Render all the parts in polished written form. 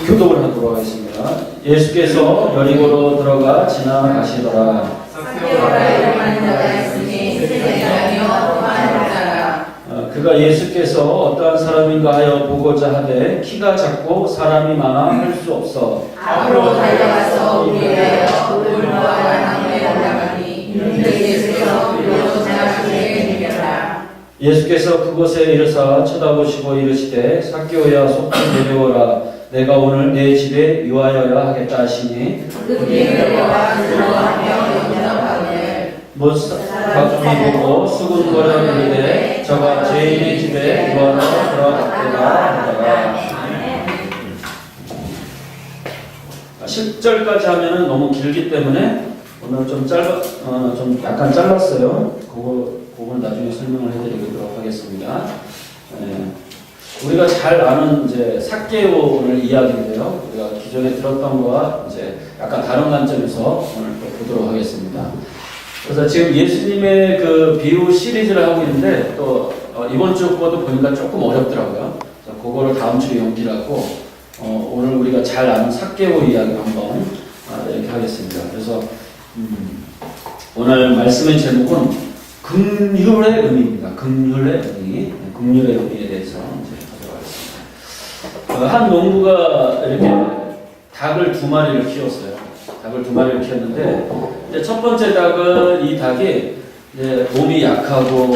교독을 하도록 하겠습니다. 예수께서 여리고로 들어가 지나가시더라. 그가 예수께서 어떠한 사람인가 하여 보고자 하되 키가 작고 사람이 많아 할 수 없어 앞으로 달려가서 우리의 물과 강에 올라가니 예수께서 비로소 지나가시게 되리라. 예수께서 그곳에 이르사 쳐다보시고 이르시되 삭개오야 속히 내려오라. 내가 오늘 내 집에 유하여야 하겠다 하시니 그들이 내려와 들어가며 영접하되 각종이 보고 수군거려 이르되 저가 죄인의 집에 유하러 들어갔더라 하더라. 10절까지 하면은 너무 길기 때문에 오늘 좀 약간 잘랐어요. 그걸 나중에 설명을 해드리도록 하겠습니다. 우리가 잘 아는 이제 삭개오를 이야기인데요. 우리가 기존에 들었던 거와 이제 약간 다른 관점에서 오늘 또 보도록 하겠습니다. 그래서 지금 예수님의 그 비유 시리즈를 하고 있는데 또 이번 주 거도 보니까 조금 어렵더라고요. 그래서 그거를 다음 주에 연기하고 오늘 우리가 잘 아는 삭개오 이야기 한번 이렇게 하겠습니다. 그래서 오늘 말씀의 제목은 긍휼의 의미입니다. 긍휼의 의미, 긍휼의 의미에 대해서 이제 하도록 하겠습니다. 한 농부가 이렇게 닭을 2마리를 키웠어요. 닭을 2마리를 키웠는데 이제 첫 번째 닭은 이 닭이 이제 몸이 약하고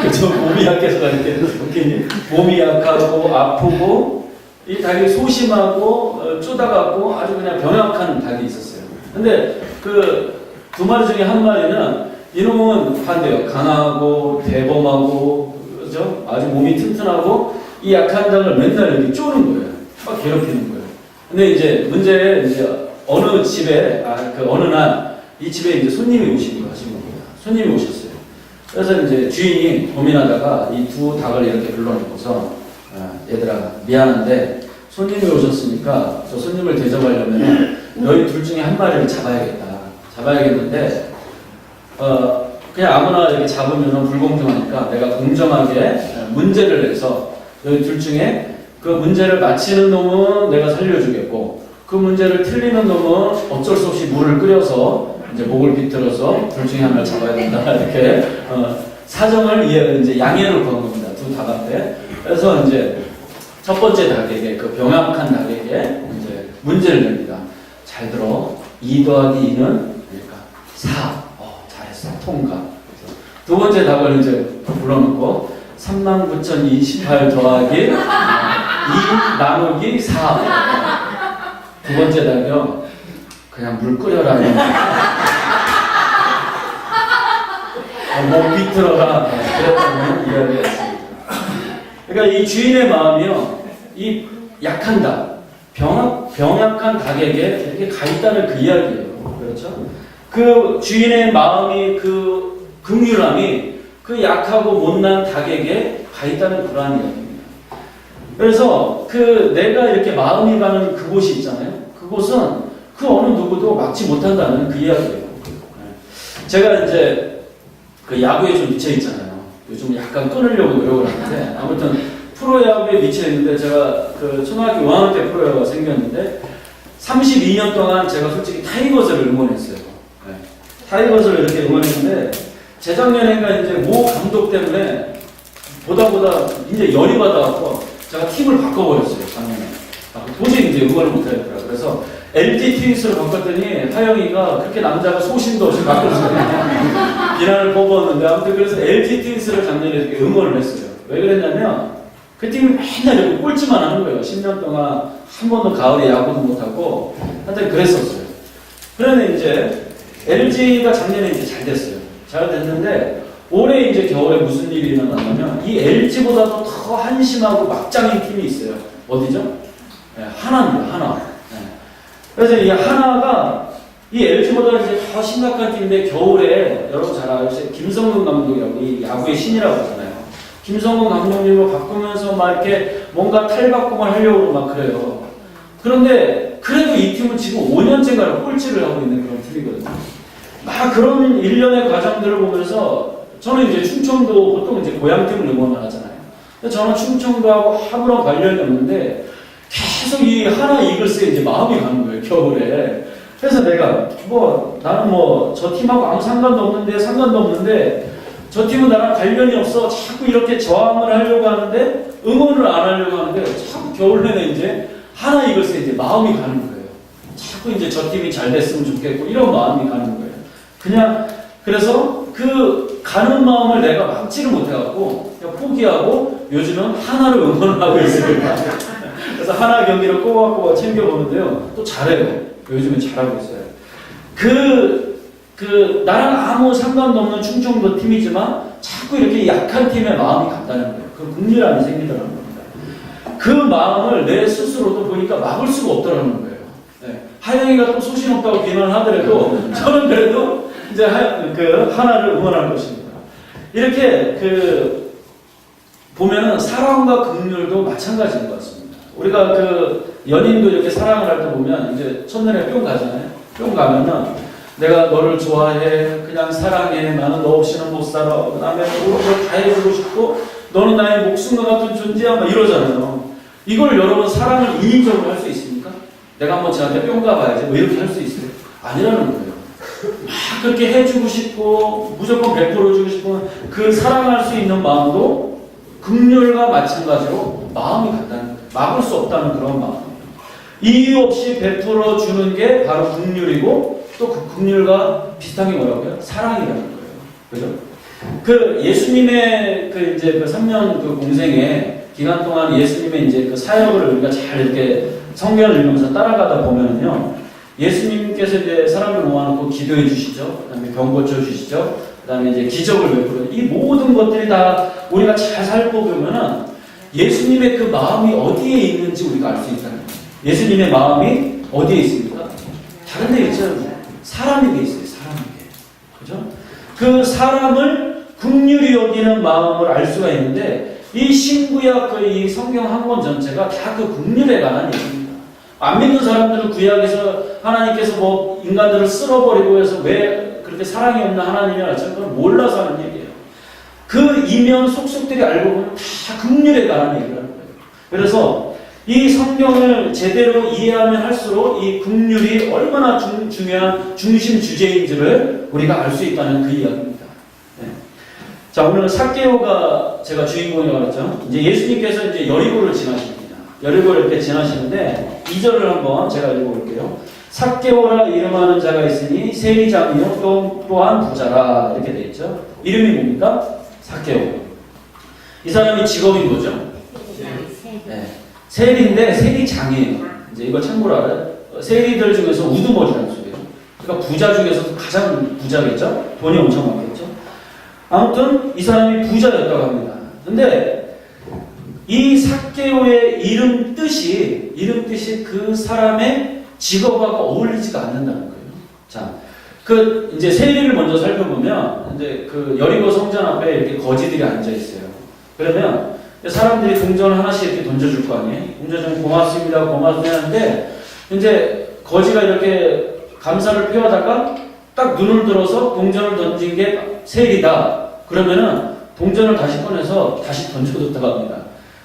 그쵸? 몸이 약해서 이렇게 웃기니 몸이 약하고 아프고 이 닭이 소심하고 쪼다갖고 아주 그냥 병약한 닭이 있었어요. 근데 그 2마리 중에 한 마리는 이놈은 반대요. 강하고 대범하고 그죠? 아주 몸이 튼튼하고 이 약한 닭을 맨날 이렇게 쪼는 거예요. 막 괴롭히는 거예요. 근데 이제 문제는 이제 어느 집에 어느 날 이 집에 이제 손님이 오신 겁니다. 손님이 오셨어요. 그래서 이제 주인이 고민하다가 이 2 닭을 이렇게 불러놓고서 얘들아 미안한데 손님이 오셨으니까 저 손님을 대접하려면 너희 둘 중에 한 마리를 잡아야겠는데 그냥 아무나 이렇게 잡으면 불공정하니까 내가 공정하게 문제를 내서 너희 둘 중에 그 문제를 맞히는 놈은 내가 살려주겠고 그 문제를 틀리는 놈은 어쩔 수 없이 물을 끓여서 이제 목을 비틀어서 둘 중에 하나를 잡아야 된다 이렇게 사정을 이제 양해를 구한 겁니다. 2 닭한테. 그래서 이제 첫 번째 닭에게 그 병약한 닭에게 이제 문제를 냅니다. 잘 들어. 2 더하기 2는 그러니까 4. 잘했어. 통과. 그래서 2 번째 닭을 이제 불러놓고 39,028 더하기 2 나누기 4. 2 번째 닭이요. 그냥 물 끓여라. 목 비틀어라. 그랬다는 이야기였습니다. 그러니까 이 주인의 마음이요. 이 약한 닭, 병약한 닭에게 이렇게 가 있다는 그 이야기예요. 그렇죠? 그 주인의 마음이 그 긍휼함이 그 약하고 못난 닭에게 가 있다는 그러한 이야기입니다. 그래서 그 내가 이렇게 마음이 가는 그곳이 있잖아요. 그곳은 그 어느 누구도 막지 못한다는 그 이야기예요. 제가 이제 그 야구에 좀 미쳐 있잖아요. 요즘 약간 끊으려고 노력을 하는데 아무튼 프로야구에 미쳐 있는데 제가 그 초등학교 5학년 때 프로야구가 생겼는데 32년 동안 제가 솔직히 타이거즈를 응원했어요. 네. 타이거즈를 이렇게 응원했는데 재작년에가 이제 모 감독 때문에 보다 이제 열이 받아갖고 제가 팀을 바꿔버렸어요. 작년에. 도저히 이제 응원을 못하겠더라고요. 그래서 LG 트윈스로 바꿨더니 하영이가 그렇게 남자가 소신도 없이 바꿨어요. 비난을 뽑았는데 아무튼 그래서 LG 트윈스를 작년에 이렇게 응원을 했어요. 왜 그랬냐면 그 팀이 맨날 이렇게 꼴찌만 하는 거예요. 10년 동안 한 번도 가을에 야구도 못하고 하여튼 그랬었어요. 그러면 이제 LG가 작년에 이제 잘 됐어요. 잘 됐는데 올해 이제 겨울에 무슨 일이 일어났냐면 이 LG보다도 더 한심하고 막장인 팀이 있어요. 어디죠? 네, 하나입니다. 하나. 그래서 이 하나가 이 LG보다 이제 더 심각한 팀인데 겨울에 여러분 잘 아시죠? 김성근 감독이라고 이 야구의 신이라고 하잖아요. 김성근 감독님을 바꾸면서 막 이렇게 뭔가 탈바꿈을 하려고 막 그래요. 그런데 그래도 이 팀은 지금 5년째가 꼴찌를 하고 있는 그런 팀이거든요. 막 그런 일련의 과정들을 보면서 저는 이제 충청도 보통 이제 고향팀을 응원을 하잖아요. 근데 저는 충청도하고 아무런 관련이 없는데 계속 이 하나 이글스에 이제 마음이 가는 거예요, 겨울에. 그래서 내가 나는 저 팀하고 아무 상관도 없는데 저 팀은 나랑 관련이 없어. 자꾸 이렇게 저항을 하려고 하는데 응원을 안 하려고 하는데 자꾸 겨울 내내 이제 하나 이글스에 이제 마음이 가는 거예요. 자꾸 이제 저 팀이 잘 됐으면 좋겠고 이런 마음이 가는 거예요. 그냥 그래서 그 가는 마음을 내가 막지를 못해갖고 그냥 포기하고 요즘은 하나를 응원을 하고 있습니다. 그래서 하나 경기를 꼬박꼬박 챙겨보는데요. 또 잘해요. 요즘은 잘하고 있어요. 나랑 아무 상관도 없는 충청도 팀이지만 자꾸 이렇게 약한 팀에 마음이 간다는 거예요. 그 국리함이 생기더라는 겁니다. 그 마음을 내 스스로도 보니까 막을 수가 없더라는 거예요. 네. 하영이가 또 소신없다고 비난을 하더라도 저는 그래도 이제 하나를 응원할 것입니다. 이렇게 보면은 사랑과 긍휼도 마찬가지인 것 같습니다. 우리가 연인도 이렇게 사랑을 할 때 보면 이제 첫눈에 뿅 가잖아요. 뿅 가면은 내가 너를 좋아해, 그냥 사랑해, 나는 너 없이는 못 살아, 그 다음에 모든 걸 다 해주고 싶고 너는 나의 목숨과 같은 존재야, 막 이러잖아요. 이걸 여러분 사랑을 인위적으로 할 수 있습니까? 내가 한번 쟤한테 뿅 가봐야지 뭐 이렇게 할 수 있어요? 아니라는 거예요. 막 그렇게 해주고 싶고 무조건 베풀어주고 싶은 그 사랑할 수 있는 마음도 긍휼과 마찬가지로 마음이 같다는 거예요. 막을 수 없다는 그런 마음. 이유 없이 베풀어 주는 게 바로 긍휼이고 또 그 긍휼과 비슷한 게 뭐라고요? 사랑이라는 거예요. 그죠? 예수님의 이제 3년 공생의 기간 동안 예수님의 이제 사역을 우리가 잘 이렇게 성경을 읽으면서 따라가다 보면은요, 예수님께서 이제 사람을 모아놓고 기도해 주시죠. 그 다음에 병 고쳐 주시죠. 그 다음에 이제 기적을 베풀어요. 이 모든 것들이 다 우리가 잘 살펴보면은 예수님의 그 마음이 어디에 있는지 우리가 알 수 있다는 거예요. 예수님의 마음이 어디에 있습니까? 다른 데 있지 않아요. 사람에게 있어요. 사람에게. 그죠? 그 사람을 긍휼히 여기는 마음을 알 수가 있는데 이 신구약 이 성경 한 권 전체가 다 그 긍휼에 관한 얘기입니다. 안 믿는 사람들은 구약에서 하나님께서 인간들을 쓸어버리고 해서 왜 그렇게 사랑이 없는 하나님이라 그걸 몰라서 하는 얘기예요. 그 이면 속속들이 알고 보면 다 긍휼에 관한 얘기를 하는 거예요. 그래서 이 성경을 제대로 이해하면 할수록 이 긍휼이 얼마나 중요한 중심 주제인지를 우리가 알 수 있다는 그 이야기입니다. 네. 자, 오늘 삭개오가 제가 주인공이라고 그랬죠. 이제 예수님께서 이제 여리고를 지나십니다. 여리고를 이렇게 지나시는데 2절을 한번 제가 읽어볼게요. 삭개오라 이름하는 자가 있으니 세리장이요 또한 부자라 이렇게 돼 있죠. 이름이 뭡니까? 삭개오. 이 사람이 직업이 뭐죠? 네. 세리인데 세리장이에요. 이제 이거 참고로 알아요. 세리들 중에서 우두머리라는 소리예요. 그러니까 부자 중에서 가장 부자겠죠? 돈이 엄청 많겠죠? 아무튼 이 사람이 부자였다고 합니다. 근데 이 삭개오의 이름 뜻이 그 사람의 직업하고 어울리지가 않는다는 거예요. 자, 이제 세리를 먼저 살펴보면 이제 여리고 성전 앞에 이렇게 거지들이 앉아 있어요. 그러면 사람들이 동전을 하나씩 이렇게 던져줄 거 아니에요? 동전 고맙습니다, 고맙습니다 하는데, 이제 거지가 이렇게 감사를 표하다가 딱 눈을 들어서 동전을 던진 게 세리다. 그러면은 동전을 다시 꺼내서 다시 던져줬다고 합니다.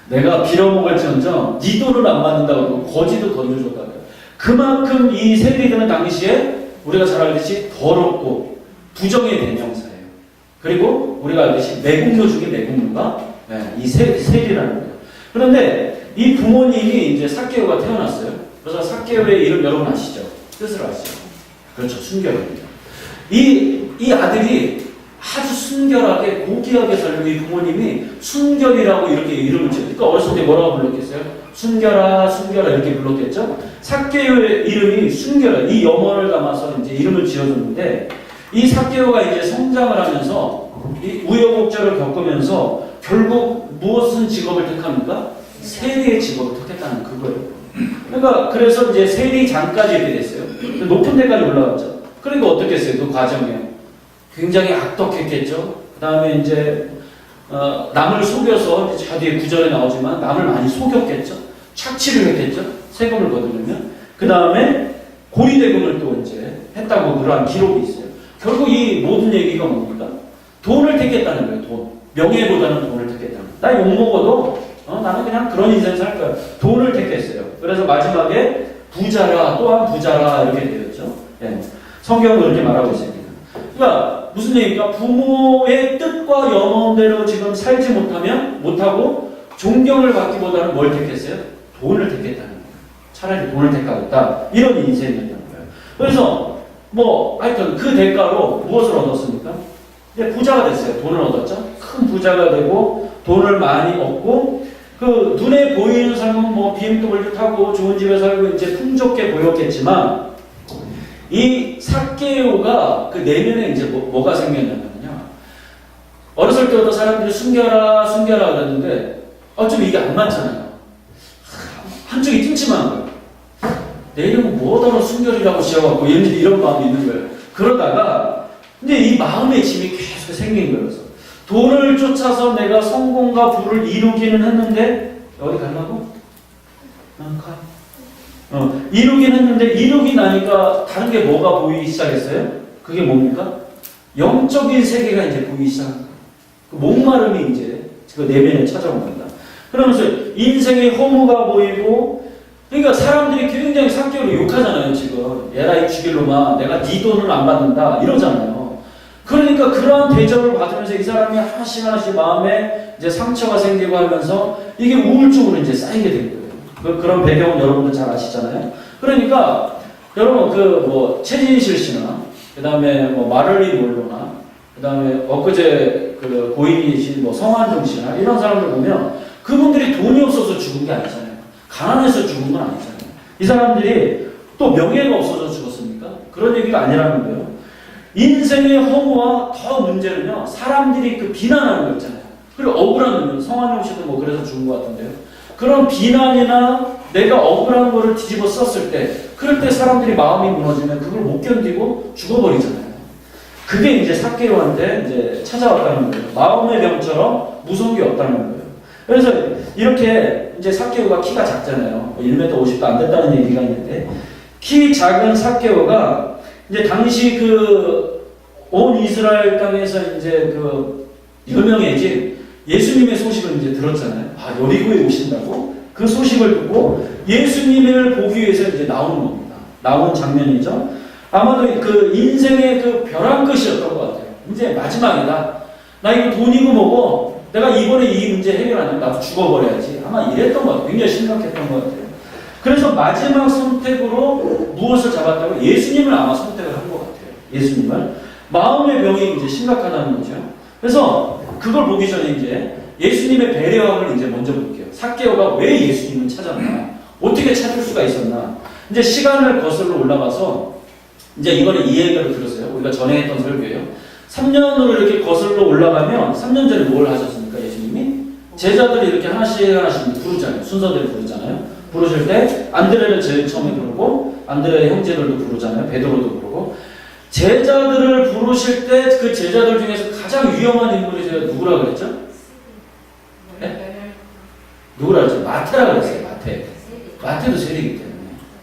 내가 빌어먹을지언정 네 돈을 안 받는다고 하고 거지도 던져줬다고 해요. 그만큼 이 세리들은 당시에 우리가 잘 알듯이 더럽고 부정의 대명사예요. 그리고 우리가 알듯이 매국노 중에 매국노가 이 세리라는 거예요. 그런데 이 부모님이 이제 삭개오가 태어났어요. 그래서 삭개오의 이름 여러분 아시죠? 뜻을 아시죠? 그렇죠. 순결입니다. 이 아들이 아주 순결하게 고귀하게 살고 이 부모님이 순결이라고 이렇게 이름을 지었어요. 그러니까 어렸을 때 뭐라고 불렀겠어요? 순결아 순결아 이렇게 불렀겠죠? 삭개오의 이름이 순결아, 이 염원을 담아서 이제 이름을 지어줬는데 이 삭개오가 이제 성장을 하면서 이 우여곡절을 겪으면서 결국 무엇은 직업을 택합니까? 세리의 직업을 택했다는 그거예요. 그러니까 그래서 이제 세리장까지 이렇게 됐어요. 높은 데까지 올라갔죠. 그러니까 어떻게 했어요? 그 과정에 굉장히 악독했겠죠. 그 다음에 이제 남을 속여서 저 뒤에 구절에 나오지만 남을 많이 속였겠죠. 착취를 했겠죠. 세금을 거두려면. 그 다음에 고리대금을 또 이제 했다고 그러한 기록이 있어요. 결국 이 모든 얘기가 뭡니까? 돈을 택했다는 거예요. 돈. 명예보다는 돈을 택했다는 거예요. 나 욕먹어도 나는 그냥 그런 인생 살 거야. 돈을 택했어요. 그래서 마지막에 부자라 또한 부자라 이렇게 되었죠. 예. 성경은 그렇게 말하고 있습니다. 그러니까 무슨 얘기입니까? 부모의 뜻과 염원대로 지금 살지 못하고 존경을 받기보다는 뭘 택했어요? 돈을 택했다는 거예요. 차라리 돈을 택하겠다. 이런 인생이었다는 거예요. 그래서 하여튼 그 대가로 무엇을 얻었습니까? 이제 부자가 됐어요. 돈을 얻었죠. 큰 부자가 되고 돈을 많이 얻고 그 눈에 보이는 삶은 BMW 타고 좋은 집에 살고 이제 풍족해 보였겠지만 이 삭개오가 그 내면에 이제 뭐가 생겼냐면요. 어렸을 때부터 사람들이 숨겨라 그랬는데 좀 이게 안 맞잖아요. 한쪽이 찜찜한 거예요. 내 이름은 뭐더러 순결이라고 지어갖고 이런 마음이 있는 거예요. 그러다가 근데 이 마음의 짐이 계속 생긴 거예요. 그래서 돈을 쫓아서 내가 성공과 부를 이루기는 했는데 어디 가려고? 이루긴 했는데 이루기 나니까 다른 게 뭐가 보이기 시작했어요? 그게 뭡니까? 영적인 세계가 이제 보이기 시작한 거예요. 그 목마름이 이제 그 내면에 찾아온 겁니다. 그러면서 인생의 허무가 보이고 그러니까 사람들이 굉장히 삭개오를 욕하잖아요. 지금 얘라 이 죽일로만 내가 네 돈을 안 받는다 이러잖아요. 그러니까 그러한 대접을 받으면서 이 사람이 하나씩 마음에 이제 상처가 생기고 하면서 이게 우울증으로 이제 쌓이게 된 거예요. 그런 배경은 여러분들 잘 아시잖아요. 그러니까 여러분 최진실 씨나 그 다음에 마를린 몰로나 그 다음에 엊그제 그 고인이신 성한종 씨나 이런 사람들 보면 그분들이 돈이 없어서 죽은 게 아니잖아요. 가난해서 죽은 건 아니잖아요. 이 사람들이 또 명예가 없어서 죽었습니까? 그런 얘기가 아니라는 거예요. 인생의 허무와 더 문제는요, 사람들이 그 비난하는 거 있잖아요. 그리고 억울한 놈, 성한용 씨도 그래서 죽은 것 같은데요. 그런 비난이나 내가 억울한 거를 뒤집어 썼을 때, 그럴 때 사람들이 마음이 무너지면 그걸 못 견디고 죽어버리잖아요. 그게 이제 삭개오한테 이제 찾아왔다는 거예요. 마음의 병처럼 무서운 게 없다는 거예요. 그래서 이렇게 이제 삭개오가 키가 작잖아요. 1m 50도 안 됐다는 얘기가 있는데, 키 작은 삭개오가 이제 당시 온 이스라엘 땅에서 이제 유명해진 예수님의 소식을 이제 들었잖아요. 여리고에 오신다고? 그 소식을 듣고 예수님을 보기 위해서 이제 나오는 겁니다. 나온 장면이죠. 아마도 그 인생의 벼랑 끝이었던 것 같아요. 이제 마지막이다. 나 이거 돈이고 뭐고 내가 이번에 이 문제 해결 안 하면 나도 죽어버려야지. 아마 이랬던 것 같아요. 굉장히 심각했던 것 같아요. 그래서 마지막 선택으로 무엇을 잡았다고? 예수님을 아마 선택을 한 것 같아요. 예수님을. 마음의 병이 이제 심각하다는 거죠. 그래서 그걸 보기 전에 이제 예수님의 배려함을 이제 먼저 볼게요. 삭개오가 왜 예수님을 찾았나? 어떻게 찾을 수가 있었나? 이제 시간을 거슬러 올라가서 이제 이번에 이 얘기를 들었어요. 우리가 전에 했던 설교예요. 3년으로 이렇게 거슬러 올라가면 3년 전에 뭘 하셨습니까? 예수님이? 제자들이 이렇게 하나씩 부르잖아요. 순서대로 부르잖아요. 부르실 때 안드레를 제일 처음에 부르고 안드레의 형제들도 부르잖아요. 베드로도 부르고 제자들을 부르실 때 그 제자들 중에서 가장 위험한 인물이 제가 누구라 그랬죠? 네? 누구라 그랬죠? 마태라 그랬어요. 마태도 세리이기 때문에.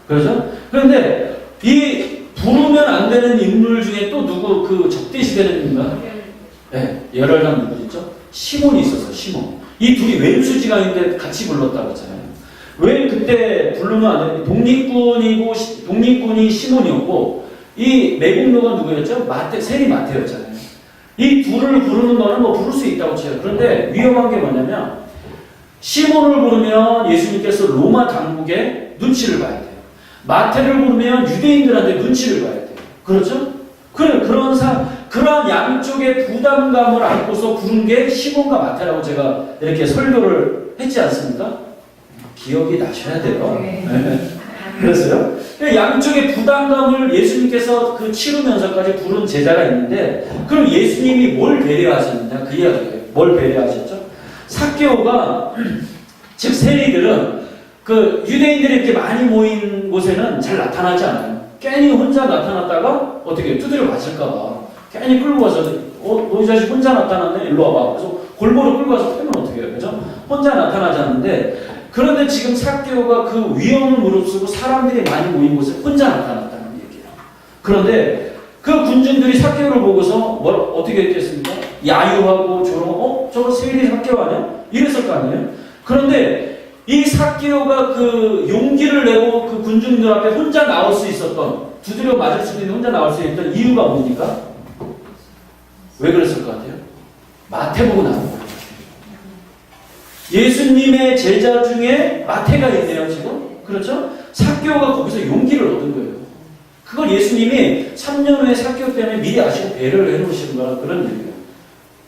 그렇죠? 그런데 이 부르면 안 되는 인물 중에 또 누구 적대시되는 인물? 네, 열혈당 누구죠? 시몬이 있었어요. 시몬. 이 둘이 왼수지간인데 같이 불렀다고 했잖아요. 왜 그때 부르면 안 되는 독립군이 시몬이었고 이 매국노가 누구였죠? 세리 마태였잖아요. 이 둘을 부르는 거는 부를 수 있다고 쳐요. 그런데 위험한 게 뭐냐면 시몬을 부르면 예수님께서 로마 당국의 눈치를 봐야 돼요. 마태를 부르면 유대인들한테 눈치를 봐야 돼요. 그렇죠? 그러한 양쪽의 부담감을 안고서 부른 게 시몬과 마태라고 제가 이렇게 설교를 했지 않습니까? 기억이 나셔야 돼요. 그랬어요? 양쪽의 부담감을 예수님께서 치르면서까지 부른 제자가 있는데, 그럼 예수님이 뭘 배려하셨느냐? 그 이야기예요. 뭘 배려하셨죠? 삭개오가, 즉 세리들은 유대인들이 이렇게 많이 모인 곳에는 잘 나타나지 않아요. 괜히 혼자 나타났다가 어떻게 두드려 맞을까봐 괜히 끌고 와서 너 이 자식 혼자 나타났네? 일로 와봐. 그래서 골고루 끌고 와서 패면 어떻게 해요? 그죠? 혼자 나타나지 않는데, 그런데 지금 삭개오가 그 위험을 무릅쓰고 사람들이 많이 모인 곳에 혼자 나타났다는 얘기예요. 그런데 그 군중들이 삭개오를 보고서 어떻게 했겠습니까? 야유하고 저거 세리 삭개오 아니야? 이랬을 거 아니에요? 그런데 이 삭개오가 그 용기를 내고 그 군중들 앞에 혼자 나올 수 있었던, 두드려 맞을 수도 있는 혼자 나올 수 있던 이유가 뭡니까? 왜 그랬을 것 같아요? 마태복음 나온 거예요. 예수님의 제자 중에 마태가 있네요, 지금. 그렇죠? 삭개오가 거기서 용기를 얻은 거예요. 그걸 예수님이 3년 후에 삭개오 때문에 미리 아시고 배려를 해놓으시는 거라 그런 얘기예요.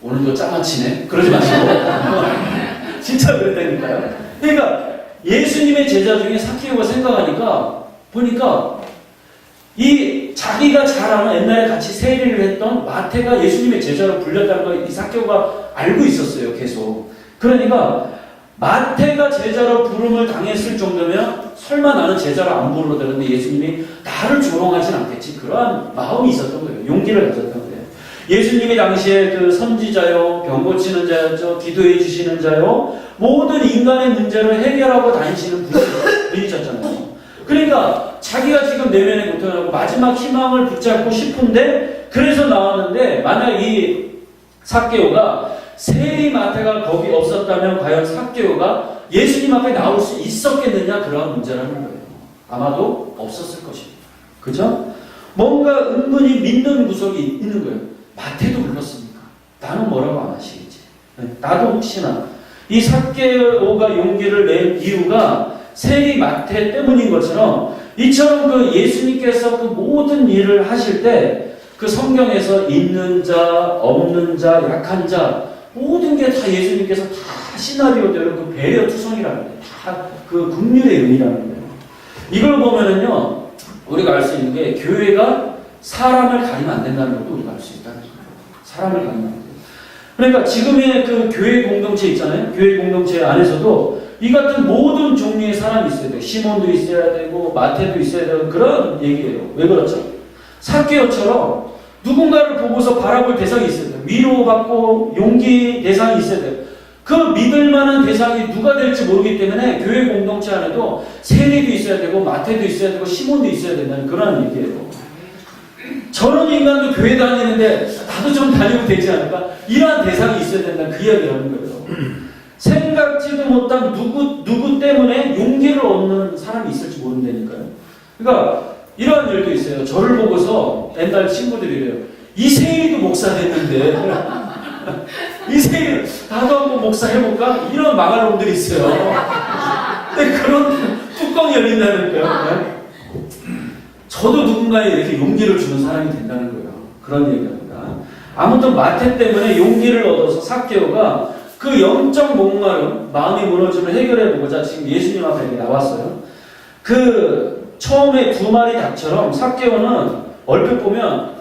오늘도 짜맞히네? 그러지 마시고. 진짜 그랬다니까요. 그러니까 예수님의 제자 중에 삭개오가 생각하니까 보니까 이 자기가 잘 아는 옛날에 같이 세리를 했던 마태가 예수님의 제자로 불렸다는 걸 이 삭개오가 알고 있었어요, 계속. 그러니까 마태가 제자로 부름을 당했을 정도면 설마 나는 제자로 안 부르러 되는데 예수님이 나를 조롱하진 않겠지. 그러한 마음이 있었던 거예요. 용기를 가졌던 거예요. 예수님이 당시에 그 선지자요, 병 고치는 자였죠, 기도해 주시는 자요, 모든 인간의 문제를 해결하고 다니시는 분이셨잖아요. 그러니까 자기가 지금 내면에 고통하고 마지막 희망을 붙잡고 싶은데 그래서 나왔는데 만약 이 삭개오가 세리 마태가 거기 없었다면 과연 삭개오가 예수님 앞에 나올 수 있었겠느냐 그런 문제라는 거예요. 아마도 없었을 것입니다. 그죠? 뭔가 은근히 믿는 구석이 있는 거예요. 마태도 불렀습니까? 나는 뭐라고 안 하시겠지. 나도 혹시나 이 삭개오가 용기를 낸 이유가 세리 마태 때문인 것처럼 이처럼 그 예수님께서 그 모든 일을 하실 때 그 성경에서 있는 자, 없는 자, 약한 자 모든 게 다 예수님께서 다 시나리오대로 그 배려 투성이라는 거예요. 다 그 긍휼의 의미라는 거예요. 이걸 보면은요 우리가 알 수 있는 게 교회가 사람을 가리면 안 된다는 것도 우리가 알 수 있다는 거예요. 사람을 가리면 안 돼요. 그러니까 지금의 그 교회 공동체 있잖아요. 교회 공동체 안에서도 이 같은 모든 종류의 사람이 있어야 돼요. 시몬도 있어야 되고 마태도 있어야 되고 그런 얘기예요. 왜 그렇죠? 삭개오처럼 누군가를 보고서 바라볼 대상이 있어야 돼요. 위로받고 용기 대상이 있어야 돼요. 그 믿을 만한 대상이 누가 될지 모르기 때문에 교회 공동체 안에도 세리도 있어야 되고 마태도 있어야 되고 시몬도 있어야 된다는 그런 얘기예요. 저런 인간도 교회 다니는데 나도 좀 다니면 되지 않을까? 이러한 대상이 있어야 된다는 그 이야기라는 거예요. 생각지도 못한 누구 때문에 용기를 얻는 사람이 있을지 모른다니까요. 그러니까 이러한 일도 있어요. 저를 보고서 옛날 친구들이 이래요. 이세일이도 목사 됐는데 이세일 나도 한번 목사 해볼까? 이런 망할 놈들이 있어요. 근데 그런 뚜껑이 열린다니까요. 저도 누군가에 이렇게 용기를 주는 사람이 된다는 거예요. 그런 얘기합니다. 아무튼 마태 때문에 용기를 얻어서 삭개오가 그 영적 목마름, 마음이 무너짐을 해결해보고자 지금 예수님 앞에 나왔어요. 그 처음에 두 마리 닭처럼 삭개오는 얼핏 보면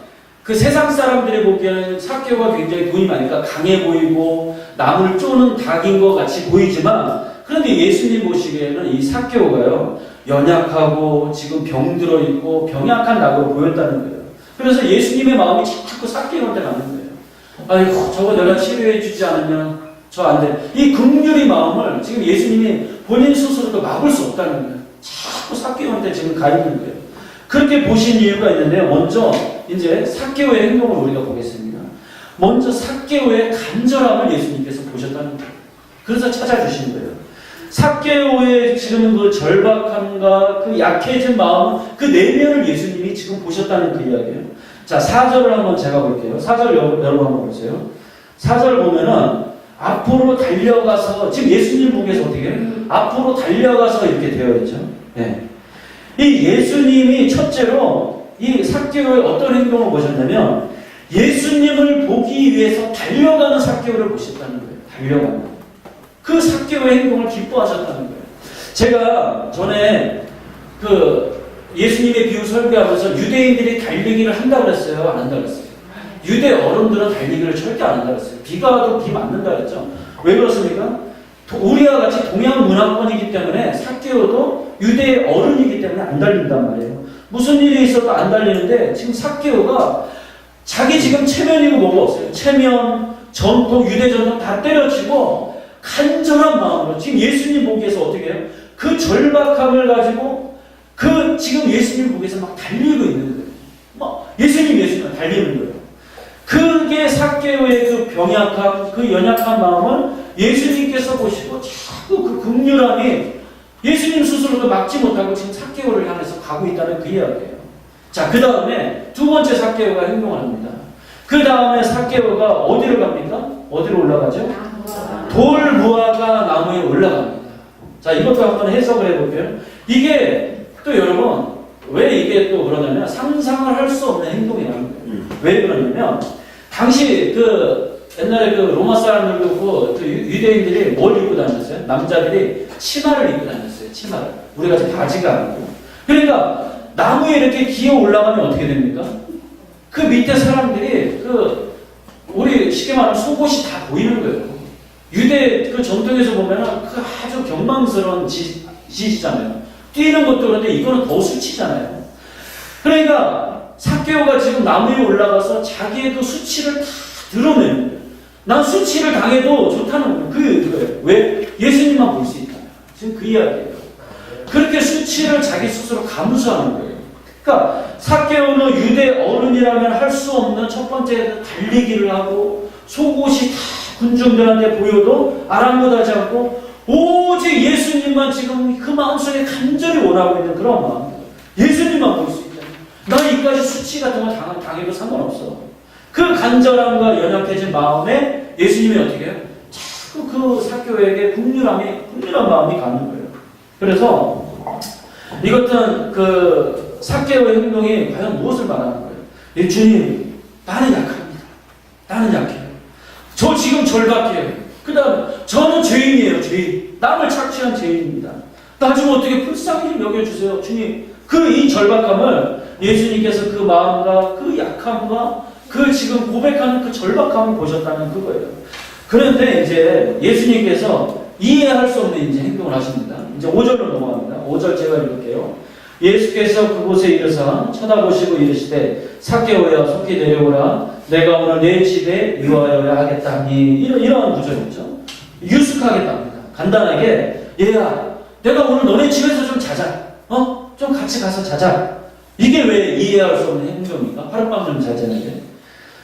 그 세상 사람들이 보기에는 삭개오가 굉장히 돈이 많으니까 강해 보이고 남을 쪼는 닭인 것 같이 보이지만 그런데 예수님 보시기에는 이 삭개오가요 연약하고 지금 병들어 있고 병약한 닭으로 보였다는 거예요. 그래서 예수님의 마음이 자꾸 삭개오한테 가는 거예요. 아이고 저거 내가 치료해 주지 않으면 저 안 돼. 이 긍휼의 마음을 지금 예수님이 본인 스스로도 막을 수 없다는 거예요. 자꾸 삭개오한테 지금 가 있는 거예요. 그렇게 보신 이유가 있는데요. 먼저 이제 삭개오의 행동을 우리가 보겠습니다. 먼저 삭개오의 간절함을 예수님께서 보셨다는 거예요. 그래서 찾아주신 거예요. 삭개오의 지금 그 절박함과 그 약해진 마음, 그 내면을 예수님이 지금 보셨다는 그 이야기예요. 자, 4절을 한번 제가 볼게요. 4절 여러분 한번 보세요. 4절 보면은 앞으로 달려가서 지금 예수님 보기에서 어떻게 해요? 앞으로 달려가서 이렇게 되어 있죠. 네. 이 예수님이 첫째로 이 삭개오의 어떤 행동을 보셨냐면 예수님을 보기 위해서 달려가는 삭개오를 보셨다는 거예요. 달려가는 그 삭개오의 행동을 기뻐하셨다는 거예요. 제가 전에 그 예수님의 비유 설교하면서 유대인들이 달리기를 한다고 그랬어요? 안 한다고 그랬어요? 유대 어른들은 달리기를 절대 안 한다고 그랬어요. 비가 와도 비 맞는다고 그랬죠? 왜 그렇습니까? 우리와 같이 동양 문화권이기 때문에 삭개오도 유대의 어른이기 때문에 안 달린단 말이에요. 무슨 일이 있어도 안 달리는데 지금 삭개오가 자기 지금 체면이고 뭐가 없어요. 체면, 전통, 유대 전통 다 때려치고 간절한 마음으로 지금 예수님 보기에서 어떻게 해요? 그 절박함을 가지고 그 지금 예수님 보기에서 막 달리고 있는 거예요. 막 예수님 달리는 거예요. 그게 삭개오의 그 병약함, 그 연약한 마음을 예수님께서 보시고 자꾸 그 긍휼함이 예수님 스스로도 막지 못하고 지금 삭개오를 향해서 가고 있다는 그 이야기예요. 자, 그 다음에 두 번째 삭개오가 행동을 합니다. 그 다음에 삭개오가 어디로 갑니까? 어디로 올라가죠? 돌 무화과 나무에 올라갑니다. 자, 이것도 한번 해석을 해볼게요. 이게 또 여러분 왜 이게 또 그러냐면 상상을 할 수 없는 행동이라는 거예요. 왜 그러냐면 당시 그 옛날에 그 로마 사람들도 그 유대인들이 뭘 입고 다녔어요? 남자들이 치마를 입고 다녔어요. 치마를. 우리 같이 바지가 아니고. 그러니까 나무에 이렇게 기어 올라가면 어떻게 됩니까? 그 밑에 사람들이 그 우리 쉽게 말하면 속옷이 다 보이는 거예요. 유대 그 전통에서 보면은 그 아주 경망스러운 짓이잖아요. 뛰는 것도 그런데 이거는 더 수치잖아요. 그러니까 삭개오가 지금 나무에 올라가서 자기의 그 수치를 다 드러내는 거예요. 난 수치를 당해도 좋다는 거예요. 왜? 예수님만 볼 수 있다. 지금 그 이야기예요. 그렇게 수치를 자기 스스로 감수하는 거예요. 그러니까 삭개오는 유대 어른이라면 할 수 없는 첫 번째 달리기를 하고 속옷이 다 군중들한테 보여도 아랑곳하지 않고 오직 예수님만 지금 그 마음속에 간절히 원하고 있는 그런 마음. 예수님만 볼 수 있다. 나 이까지 수치 같은 거 당해도 상관없어. 그 간절함과 연약해진 마음에 예수님이 어떻게 해요? 자꾸 그 삭개오에게 국률한 마음이 가는 거예요. 그래서 이것은 그 삭개오의 행동이 과연 무엇을 말하는 거예요? 주님, 나는 약합니다. 나는 약해요. 저 지금 절박해요. 그 다음 저는 죄인이에요. 죄인. 남을 착취한 죄인입니다. 나 좀 어떻게 불쌍히 좀 여겨주세요. 주님. 그 이 절박함을 예수님께서 그 마음과 그 약함과 그 지금 고백하는 그 절박함을 보셨다는 그거예요. 그런데 이제 예수님께서 이해할 수 없는 이제 행동을 하십니다. 이제 5절로 넘어갑니다. 5절 제가 읽을게요. 예수께서 그곳에 이르사 쳐다보시고 이르시되 삭개오야 속히 내려오라. 내가 오늘 내 집에 유하여야 하겠다 하니 이런 구절이죠. 유숙하겠답니다. 간단하게 얘야 내가 오늘 너네 집에서 좀 자자. 좀 같이 가서 자자. 이게 왜 이해할 수 없는 행동입니까? 하룻밤 좀 자자는데.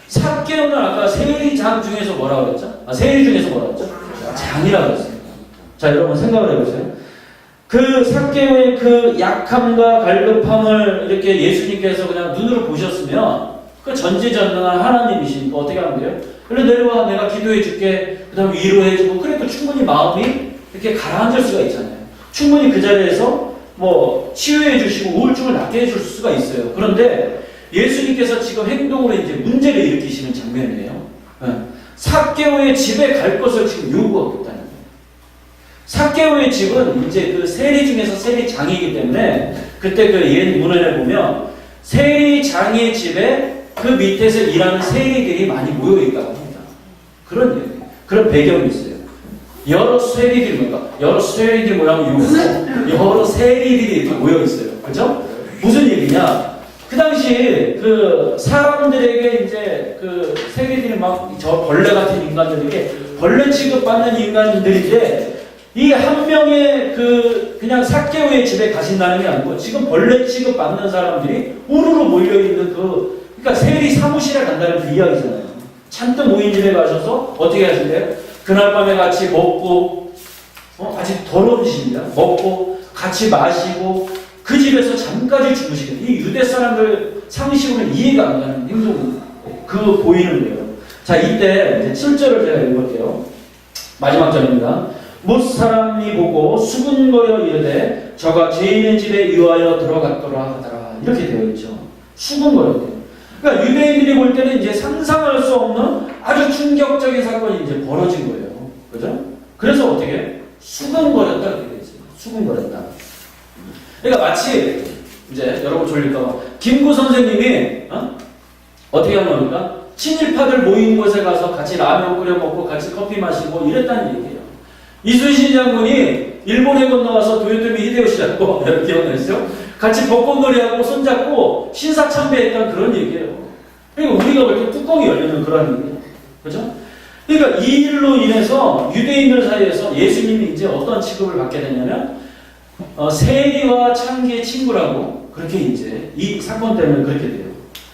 삭개오는 아까 세리장 중에서 뭐라고 그랬죠? 세리 중에서 뭐라고 그랬죠? 장이라고 그랬습니다. 자, 여러분 생각을 해보세요. 그 삭개오의 그 약함과 갈급함을 이렇게 예수님께서 그냥 눈으로 보셨으면 그 전지전능한 하나님이시니까 어떻게 하면 돼요? 그래 내려와 내가 기도해 줄게. 그 다음에 위로해 주고 그래도 충분히 마음이 이렇게 가라앉을 수가 있잖아요. 충분히 그 자리에서 뭐 치유해 주시고 우울증을 낫게 해줄 수가 있어요. 그런데 예수님께서 지금 행동으로 이제 문제를 일으키시는 장면이에요. 삭개오의 집에 갈 것을 지금 요구하고 있다는 거예요. 삭개오의 집은 이제 그 세리 중에서 세리장이기 때문에 그때 그 옛 문헌에 보면 세리장의 집에 그 밑에서 일하는 세리들이 많이 모여 있다고 합니다. 그런 얘기예요. 그런 배경이 있어요. 여러 세리들이 뭐니까 여러 세리들이 뭐라면 여러 세리들이 이렇게 모여 있어요. 그죠? 무슨 얘기냐? 그 당시 그 사람들에게 이제 그 세리들이 막 저 벌레 같은 인간들에게 벌레 취급받는 인간들인데 이 한 명의 그 그냥 삭개오의 집에 가신다는 게 아니고 지금 벌레 취급받는 사람들이 우르르 몰려 있는 그러니까 세리 사무실에 간다는 그 이야기잖아요. 잔뜩 모인 집에 가셔서 어떻게 하신대요? 그날 밤에 같이 먹고 아직 더러운 집입니다. 먹고 같이 마시고 그 집에서 잠까지 주무시겠다. 이 유대 사람들 상식으로는 이해가 안 가는 행동 그 보이는 거예요. 자, 이때 이제 7절을 제가 읽을게요. 마지막 절입니다. 못 사람이 보고 수군거려 이르되 저가 죄인의 집에 유하여 들어갔더라 하더라. 이렇게 되어 있죠. 수군거렸대요. 그러니까 유대인들이 볼 때는 이제 상상할 수 없는 아주 충격적인 사건이 이제 벌어진 거예요. 그죠? 그래서 어떻게? 수군거렸다 이렇게 되어 있어요. 수군거렸다. 그러니까 마치 이제 여러분 졸릴까봐 김구 선생님이 어떻게 한 겁니까? 친일파들 모인 곳에 가서 같이 라면 끓여 먹고 같이 커피 마시고 이랬다는 얘기예요. 이순신 장군이 일본에 건너가서 도요토미 히데요시하고 기억나시죠? 같이 벚꽃놀이하고 손잡고 신사참배했던 그런 얘기예요. 그러니까 우리가 볼 때 뚜껑이 열리는 그런 얘기예요. 그죠? 그러니까 이 일로 인해서 유대인들 사이에서 예수님이 이제 어떤 취급을 받게 되냐면 세리와 창기의 친구라고 그렇게 이제 이 사건 때문에 그렇게 돼요.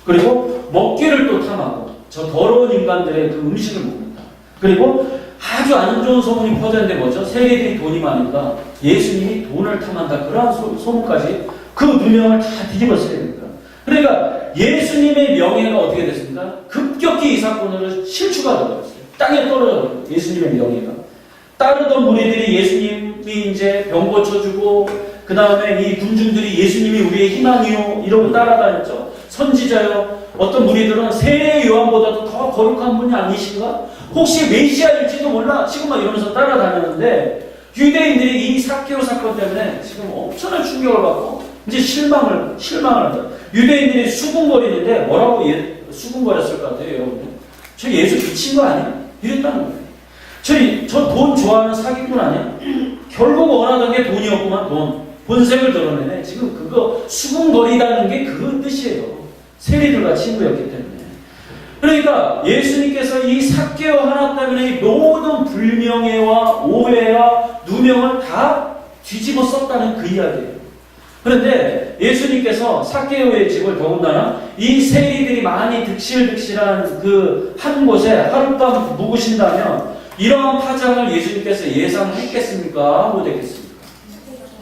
그리고 먹기를 또 탐하고 저 더러운 인간들의 그 음식을 먹는다. 그리고 아주 안 좋은 소문이 퍼졌는데 뭐죠? 세리들이 돈이 많으니까 예수님이 돈을 탐한다. 그러한 소문까지 그 누명을 다 뒤집었어야 됩니다. 그러니까 예수님의 명예가 어떻게 됐습니까? 급격히 이 사건으로 실추가 되어버렸어요. 땅에 떨어져버렸어요. 예수님의 명예가. 따르던 무리들이 예수님이 이제 병 고쳐주고 그 다음에 이 군중들이 예수님이 우리의 희망이요 이러고 따라다녔죠. 선지자요. 어떤 무리들은 세례 요한보다도 더 거룩한 분이 아니신가? 혹시 메시아일지도 몰라? 지금 막 이러면서 따라다녔는데 유대인들이 이 삭개오 사건 때문에 지금 엄청난 충격을 받고 이제 실망을 하죠. 유대인들이 수군거리는데 뭐라고 수군거렸을 것 같아요, 여러분? 저 예수 미친 거 아니야? 이랬다는 거예요. 저 돈 좋아하는 사기꾼 아니야? 결국 원하던 게 돈이었구만, 돈. 본색을 드러내네. 지금 그거 수군거리다는 게 그 뜻이에요. 세리들과 친구였기 때문에. 그러니까 예수님께서 이 삭개오 하나 때문에 이 모든 불명예와 오해와 누명을 다 뒤집어 썼다는 그 이야기예요. 그런데 예수님께서 삭개오의 집을 더군다나 이 세리들이 많이 득실득실한 그 한 곳에 하룻밤 묵으신다면 이러한 파장을 예수님께서 예상했겠습니까? 못했겠습니까?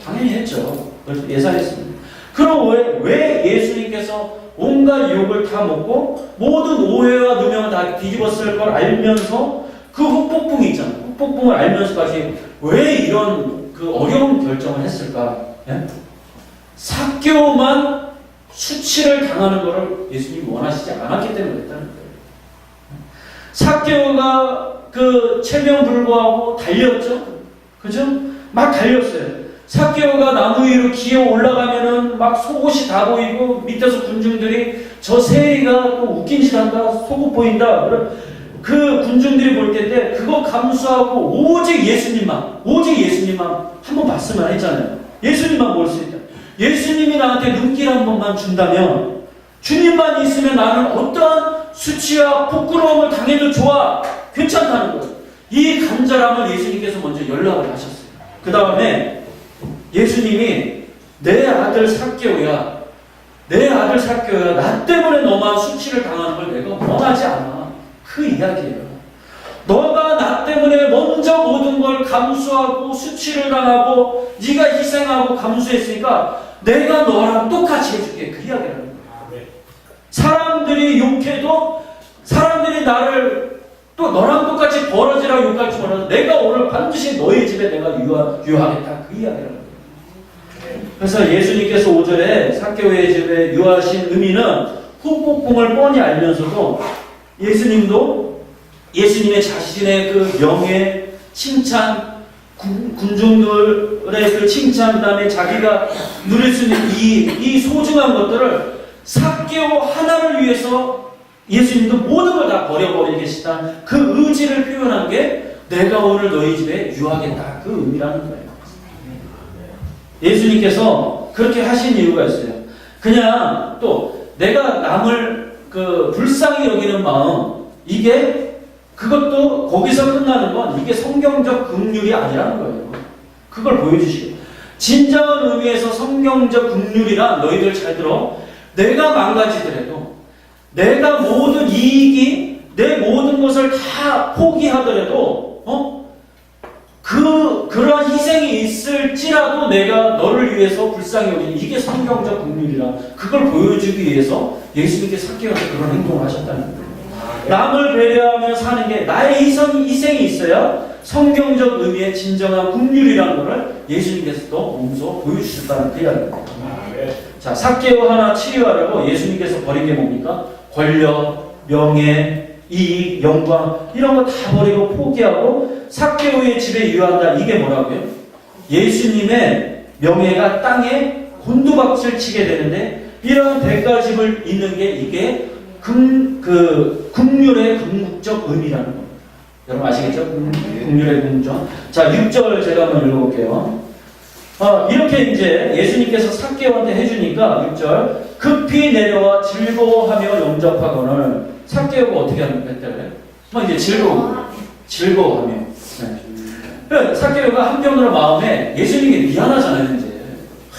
당연히 했죠. 예상했습니다. 그럼 왜 예수님께서 온갖 유혹을 다 먹고 모든 오해와 누명을 다 뒤집었을 걸 알면서 그 흑복궁이 있잖아요. 흑복궁을 알면서까지 왜 이런 그 어려운 결정을 했을까? 예? 삭개오만 수치를 당하는 것을 예수님이 원하시지 않았기 때문에 그랬다는 거예요. 삭개오가 그 체면불구하고 달렸죠? 그죠? 막 달렸어요. 삭개오가 나무 위로 기어 올라가면은 막 속옷이 다 보이고 밑에서 군중들이 저 세리가 또 웃긴 짓 한다, 속옷 보인다. 그 군중들이 볼 텐데 그거 감수하고 오직 예수님만 한 번 봤으면 했잖아요. 예수님만 볼 수 있다. 예수님이 나한테 눈길 한 번만 준다면 주님만 있으면 나는 어떠한 수치와 부끄러움을 당해도 좋아. 괜찮다는 거예요. 이 간절함을 예수님께서 먼저 연락을 하셨어요. 그 다음에 예수님이 내 아들 삭개오야. 나 때문에 너만 수치를 당하는 걸 내가 원하지 않아. 그 이야기예요. 너가 나 때문에 먼저 모든 걸 감수하고 수치를 당하고 네가 희생하고 감수했으니까 내가 너랑 똑같이 해줄게. 그 이야기라는 거예요. 사람들이 욕해도 사람들이 나를 또 너랑 똑같이 벌어지라고 욕할지 몰라도 내가 오늘 반드시 너희 집에 내가 유하겠다. 그 이야기라는 거예요. 그래서 예수님께서 5절에 삭개오의 집에 유하신 의미는 흑복궁을 뻔히 알면서도 예수님도 예수님의 자신의 그 명예, 칭찬, 군중들의 그 칭찬, 그 다음에 자기가 누릴 수 있는 이 소중한 것들을 삭개오 하나를 위해서 예수님도 모든 걸 다 버려버리겠다. 그 의지를 표현한 게 내가 오늘 너희 집에 유하겠다. 그 의미라는 거예요. 예수님께서 그렇게 하신 이유가 있어요. 그냥 또 내가 남을 그 불쌍히 여기는 마음, 그것도 거기서 끝나는 건 이게 성경적 긍휼이 아니라는 거예요. 그걸 보여주시고. 진정한 의미에서 성경적 긍휼이란 너희들 잘 들어. 내가 망가지더라도, 내가 모든 이익이, 내 모든 것을 다 포기하더라도, 그러한 희생이 있을지라도 내가 너를 위해서 불쌍히 여기는 이게 성경적 긍휼이라. 그걸 보여주기 위해서 예수님께서 삭개오한테 그런 행동을 하셨다는 거예요. 남을 배려하며 사는 게 나의 희생이 있어야 성경적 의미의 진정한 긍휼이라는 것을 예수님께서도 몸소 보여주셨다는 그 이야기입니다. 자, 삭개오 하나 치유하려고 예수님께서 버린 게 뭡니까? 권력, 명예, 이익, 영광 이런 거 다 버리고 포기하고 삭개오의 집에 유한다. 이게 뭐라고요? 예수님의 명예가 땅에 곤두박질 치게 되는데 이런 대가집을 잇는 게 이게 긍휼의 궁극적 의미라는 겁니다. 여러분 아시겠죠? 긍휼의 궁극적. 자, 6절 제가 한번 읽어볼게요. 이렇게 이제 예수님께서 삭개오한테 해주니까 6절 급히 내려와 즐거워하며 영접하거늘. 삭개오가 어떻게 했다고요? 이제 즐거워하며. 네. 삭개오가 한편으로 마음에 예수님이 미안하잖아요. 이제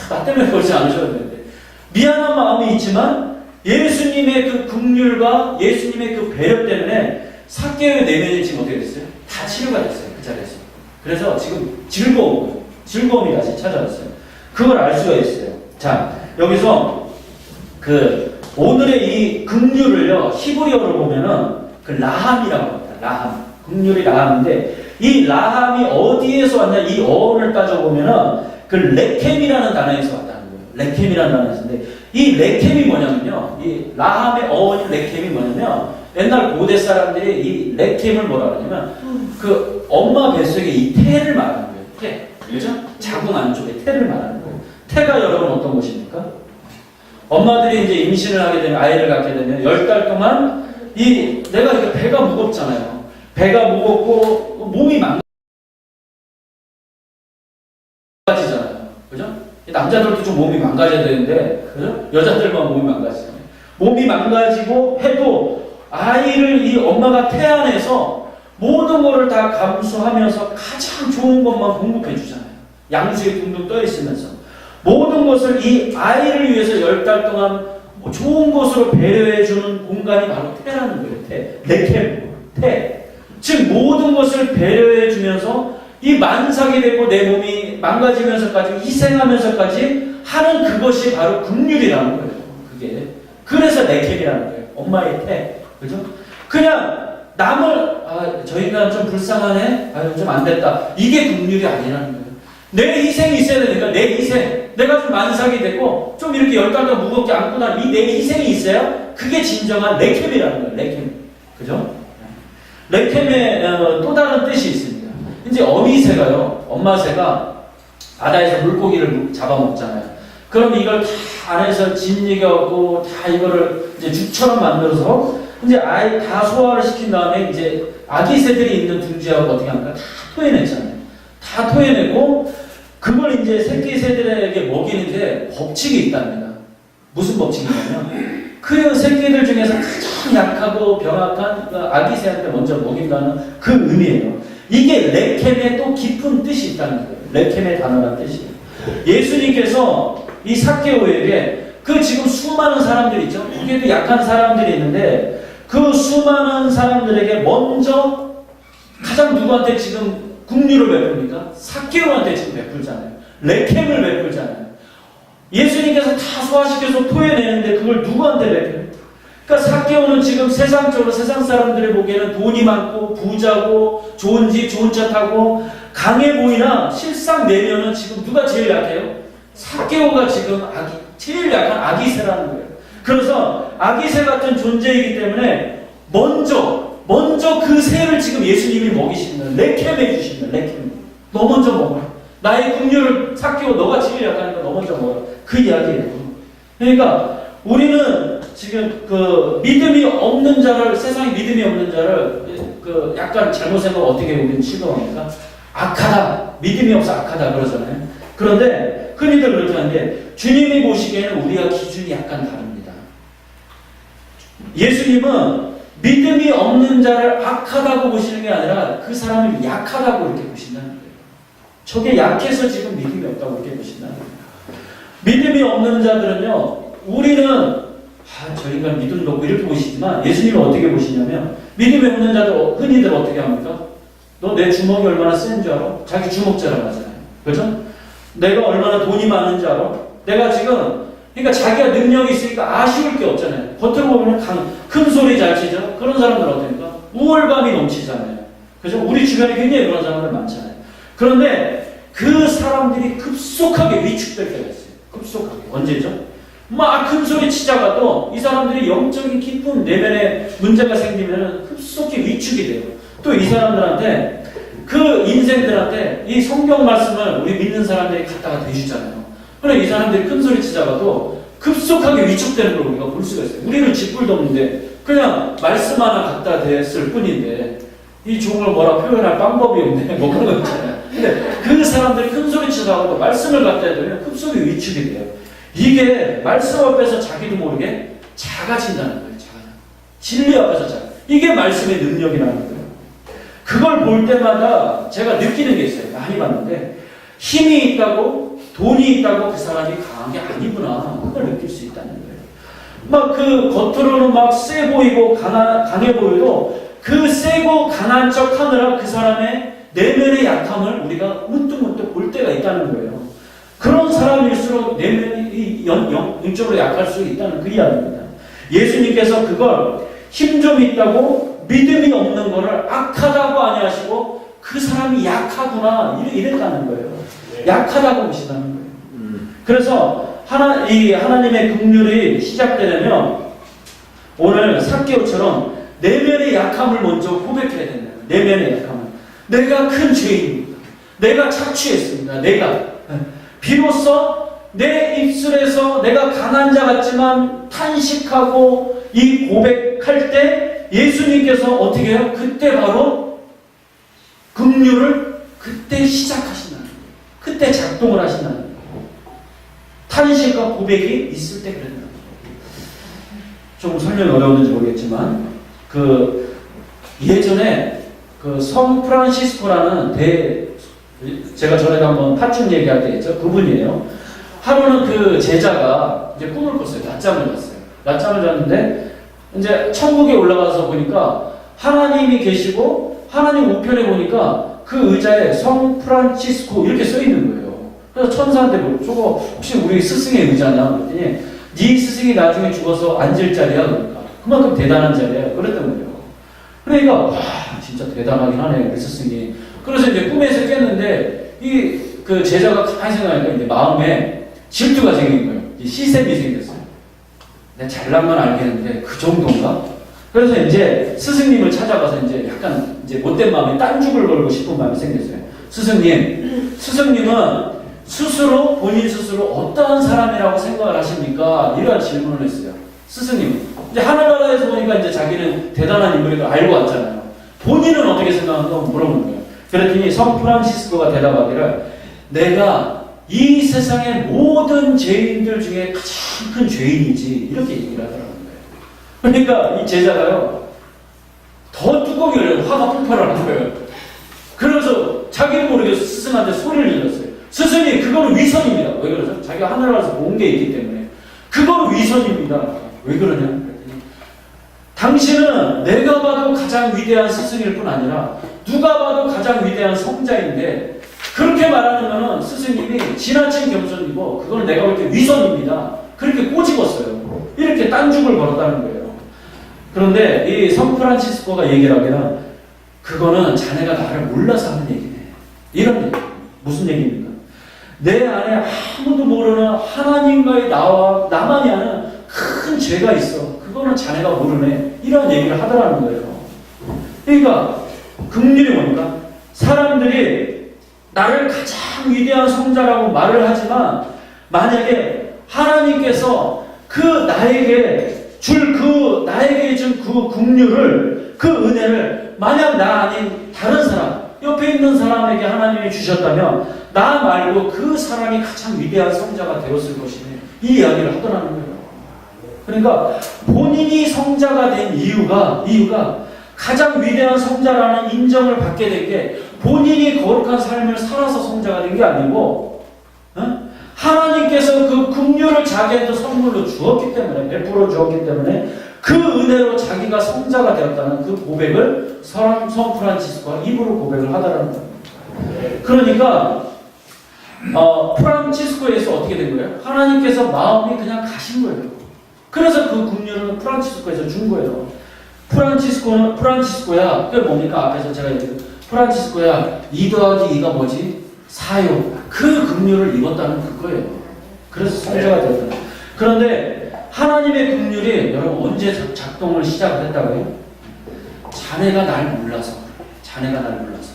나 때문에 그러지 않으셔도 되는데 미안한 마음이 있지만 예수님의 그 긍휼과 예수님의 그 배려 때문에 삭개오의 내면이 지금 어떻게 됐어요? 다 치료가 됐어요. 그 자리에서. 그래서 지금 즐거움이 다시 찾아왔어요. 그걸 알 수가 있어요. 자, 여기서 오늘의 이 긍휼을요, 히브리어로 보면은 그 라함이라고 합니다. 라함. 긍휼이 라함인데, 이 라함이 어디에서 왔냐, 이 어원을 따져보면은 그 레켐이라는 단어에서 왔다는 거예요. 레켐이라는 단어인데, 이 레켐이 뭐냐면요, 이 라함의 어원인 레켐이 뭐냐면, 옛날 고대 사람들이 이 레켐을 뭐라 그러냐면, 그 엄마 뱃속에 이 태를 말하는 거예요. 태. 그죠? 자궁 안쪽에 태를 말하는 거예요. 태가 여러분 어떤 것입니까? 엄마들이 이제 임신을 하게 되면, 아이를 갖게 되면 10달 동안 내가 이렇게 배가 무겁잖아요. 배가 무겁고 몸이 망가지잖아요. 그죠? 남자들도 좀 몸이 망가져야 되는데, 그죠? 여자들만 몸이 망가지잖아요. 몸이 망가지고 해도 아이를 이 엄마가 태 안에서 모든 것을 다 감수하면서 가장 좋은 것만 공급해 주잖아요. 양수에 둥둥 떠 있으면서. 모든 것을 이 아이를 위해서 10달 동안 좋은 것으로 배려해주는 공간이 바로 태라는 거예요. 태. 레켐. 태. 즉 모든 것을 배려해주면서 이 만삭이 되고 내 몸이 망가지면서까지 희생하면서까지 하는 그것이 바로 긍휼이라는 거예요. 그게. 그래서 레켐이라는 거예요. 엄마의 태. 그죠? 그냥 남을 저 인간 좀 불쌍하네? 아유 좀 안 됐다. 이게 긍휼이 아니라는 거예요. 내 희생이 있어야 되니까 내 희생. 내가 좀 만삭이 되고 좀 이렇게 10달 동안 무겁게 안고 나면 이 내 희생이 있어야 그게 진정한 레켐이라는 거예요. 레켐. 그죠? 레켐의 또 다른 뜻이 있습니다. 이제 어미새가요. 엄마새가 바다에서 물고기를 잡아먹잖아요. 그럼 이걸 다 안에서 짓이겨갖고 다 이거를 이제 죽처럼 만들어서 이제 아이 다 소화를 시킨 다음에 이제 아기 새들이 있는 둥지하고 어떻게 합니까? 다 토해냈잖아요. 다 토해내고 그걸 이제 새끼 새들에게 먹이는데 법칙이 있답니다. 무슨 법칙이냐면 그 새끼들 중에서 가장 약하고 병약한 그 아기 새한테 먼저 먹인다는 그 의미예요. 이게 레켐의 또 깊은 뜻이 있다는 거예요. 레켐의 단어란 뜻이. 예수님께서 이 삭개오에게 그 지금 수많은 사람들이 있죠. 거기에도 약한 사람들이 있는데 그 수많은 사람들에게 먼저 가장 누구한테 지금 긍휼을 베풉니까? 삭개오한테 지금 베풀잖아요. 레켐을 베풀잖아요. 예수님께서 다 소화시켜서 토해내는데 그걸 누구한테 베풀어요? 그러니까 삭개오는 지금 세상적으로 세상 사람들이 보기에는 돈이 많고 부자고 좋은 집 좋은 차 타고 강해 보이나 실상 내면은 지금 누가 제일 약해요? 삭개오가 지금 제일 약한 아기새라는 거예요. 그래서 아기새 같은 존재이기 때문에 먼저 그 새를 지금 예수님이 먹이시는 거예요. 레켐 해주시는 거예요. 레켐. 너 먼저 먹어라. 나의 긍휼을 삭개오 너가 제일 약하니까 너 먼저 먹어라. 그 이야기예요. 그러니까 우리는 지금 그 믿음이 없는 자를 세상에 믿음이 없는 자를 그 약간 잘못 생각 어떻게 우리는 시도합니까? 악하다. 믿음이 없어 악하다 그러잖아요. 그런데 흔히들 그렇게 하는데 주님이 보시기에는 우리가 기준이 약간 다릅니다. 예수님은 믿음이 없는 자를 악하다고 보시는 게 아니라 그 사람을 약하다고 이렇게 보신다는 거예요. 저게 약해서 지금 믿음이 없다고 이렇게 보신다는 거예요. 믿음이 없는 자들은요, 우리는 저 인간 믿음도 없고 이렇게 보시지만 예수님은 어떻게 보시냐면 믿음이 없는 자들 흔히들 어떻게 합니까? 너 내 주먹이 얼마나 센 줄 알아? 자기 주먹 자랑하잖아요. 그렇죠? 내가 얼마나 돈이 많은 줄 알아? 내가 지금 그러니까 자기가 능력이 있으니까 아쉬울 게 없잖아요. 겉으로 보면 큰 소리 잘 치죠? 그런 사람들 어떻습니까? 우월감이 넘치잖아요. 그죠? 우리 주변에 굉장히 그런 사람들 많잖아요. 그런데 그 사람들이 급속하게 위축될 때가 있어요. 급속하게. 언제죠? 막 큰 소리 치자가도 이 사람들이 영적인 깊은 내면에 문제가 생기면 급속히 위축이 돼요. 또 이 사람들한테 그 인생들한테 이 성경 말씀을 우리 믿는 사람들이 갖다가 대주잖아요. 그럼 이 사람들이 큰 소리 치자가도 급속하게 위축되는 걸 우리가 볼 수가 있어요. 우리는 쥐뿔도 없는데 그냥 말씀 하나 갖다 댔을 뿐인데 이 종을 뭐라 표현할 방법이 없네. 뭐 그런 거 있잖아요. 근데 그 사람들이 큰 소리 치자가도 말씀을 갖다 대면 급속히 위축이 돼요. 이게 말씀 앞에서 자기도 모르게 작아진다는 거예요. 진리 앞에서 작아. 이게 말씀의 능력이라는 거예요. 그걸 볼 때마다 제가 느끼는 게 있어요. 많이 봤는데 힘이 있다고 돈이 있다고 그 사람이 강한 게 아니구나. 그걸 느낄 수 있다는 거예요. 막 그 겉으로는 막 세 보이고 강해 보여도 그 세고 강한 척 하느라 그 사람의 내면의 약함을 우리가 문득문득 볼 때가 있다는 거예요. 그런 사람일수록 내면이 영적으로 약할 수 있다는 그 이야기입니다. 예수님께서 그걸 힘 좀 있다고 믿음이 없는 거를 악하다고 아니하시고 그 사람이 약하구나 이랬다는 거예요. 약하다고 보시다는 거예요. 그래서 하나님의 긍휼이 시작되려면 오늘 삭개오처럼 내면의 약함을 먼저 고백해야 된다. 내면의 약함을. 내가 큰 죄인입니다. 내가 착취했습니다. 내가 비로소 내 입술에서 내가 강한 자 같지만 탄식하고 이 고백할 때 예수님께서 어떻게 해요? 그때 바로 긍휼을 그때 시작하신다는 거예요. 그때 작동을 하신다는 거예요. 탄식과 고백이 있을 때 그랬다는 거예요. 조금 설명이 어려웠는지 모르겠지만 예전에 성 프란시스코라는 제가 전에도 한번 파충 얘기할 때 했죠. 그분이에요. 하루는 그 제자가 이제 꿈을 꿨어요. 낮잠을 잤어요. 낮잠을 잤는데 이제 천국에 올라가서 보니까 하나님이 계시고 하나님 우편에 보니까 그 의자에 성 프란시스코 이렇게 써 있는 거예요. 그래서 천사한테 저거 혹시 우리 스승의 의자냐? 그랬더니 네 스승이 나중에 죽어서 앉을 자리야. 그러니까 그만큼 대단한 자리야. 그랬던 거예요. 그러니까 와 진짜 대단하긴 하네 우리 스승이. 그래서 이제 꿈에서 깼는데 그 제자가 가만히 생각하니까 이제 마음에 질투가 생긴 거예요. 시샘이 생겼어요. 내가 잘난 건 알겠는데 그 정도인가? 그래서 이제 스승님을 찾아가서 이제 약간 이제 못된 마음에 딴죽을 걸고 싶은 마음이 생겼어요. 스승님은 본인 스스로 어떠한 사람이라고 생각을 하십니까? 이런 질문을 했어요. 스승님. 이제 하늘나라에서 보니까 이제 자기는 대단한 인물인 걸 알고 왔잖아요. 본인은 어떻게 생각하는가 물어보는 거예요. 그랬더니 성 프란시스코가 대답하기를 내가 이 세상의 모든 죄인들 중에 가장 큰 죄인이지 이렇게 얘기를 하더라는 거예요. 그러니까 이 제자가요 더 뚜껑이 열려 화가 폭발하는 거예요. 그래서 자기는 모르게 스승한테 소리를 질렀어요. 스승님 그거는 위선입니다. 왜 그러죠? 자기가 하늘나라에서 본 게 있기 때문에 그거는 위선입니다. 왜 그러냐? 그랬더니 당신은 내가 봐도 가장 위대한 스승일 뿐 아니라 누가 봐도 가장 위대한 성자인데 그렇게 말하면 스승님이 지나친 겸손이고 그걸 내가 볼 때 위선입니다. 그렇게 꼬집었어요. 이렇게 딴죽을 걸었다는 거예요. 그런데 이 성 프란시스코가 얘기를 하기는 그거는 자네가 나를 몰라서 하는 얘기네. 이런 얘기. 무슨 얘기입니까? 내 안에 아무도 모르는 하나님과의 나와 나만이 아는 큰 죄가 있어. 그거는 자네가 모르네. 이런 얘기를 하더라는 거예요. 그러니까 긍휼이 뭡니까? 사람들이 나를 가장 위대한 성자라고 말을 하지만 만약에 하나님께서 나에게 준 그 긍휼을 그 은혜를 만약 나 아닌 다른 사람 옆에 있는 사람에게 하나님이 주셨다면 나 말고 그 사람이 가장 위대한 성자가 되었을 것이네. 이 이야기를 하더라는 거예요. 그러니까 본인이 성자가 된 이유가 가장 위대한 성자라는 인정을 받게 된 게 본인이 거룩한 삶을 살아서 성자가 된 게 아니고 하나님께서 그 긍휼을 자기한테 선물로 주었기 때문에 베풀어 주었기 때문에 그 은혜로 자기가 성자가 되었다는 그 고백을 성 프란시스코가 입으로 고백을 하더라는 거예요. 그러니까 프란시스코에서 어떻게 된 거예요? 하나님께서 마음이 그냥 가신 거예요. 그래서 그 긍휼을 프란시스코에서 준 거예요. 프란시스코야. 그게 뭡니까? 앞에서 제가 얘기했죠. 프란시스코야. 2 더하기 2가 뭐지? 4요. 그 긍휼을 입었다는 그거예요. 그래서 성자가 되었다. 그런데 하나님의 긍휼이 여러분 언제 작동을 시작을 했다고요? 자네가 날 몰라서 그래. 자네가 날 몰라서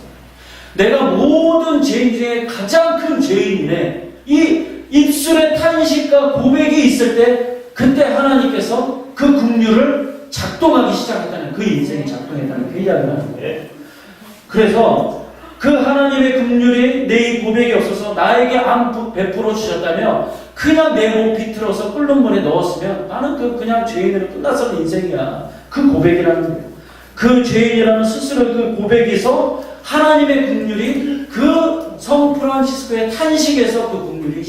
그래. 내가 모든 죄인 중에 가장 큰 죄인이네. 이 입술에 탄식과 고백이 있을 때 그때 하나님께서 그 긍휼을 작동하기 시작했다는 그 인생이 작동했다는 그 이야기를 하는 거예요. 그래서 그 하나님의 긍휼이 내 이 고백이 없어서 나에게 안 베풀어 주셨다면 그냥 내 몸 비틀어서 끓는 물에 넣었으면 나는 그냥 죄인으로 끝났었는 인생이야. 그 고백이라는 거예요. 그 죄인이라는 스스로 그 고백에서 하나님의 긍휼이 그 성 프란시스코의 탄식에서 그 긍휼이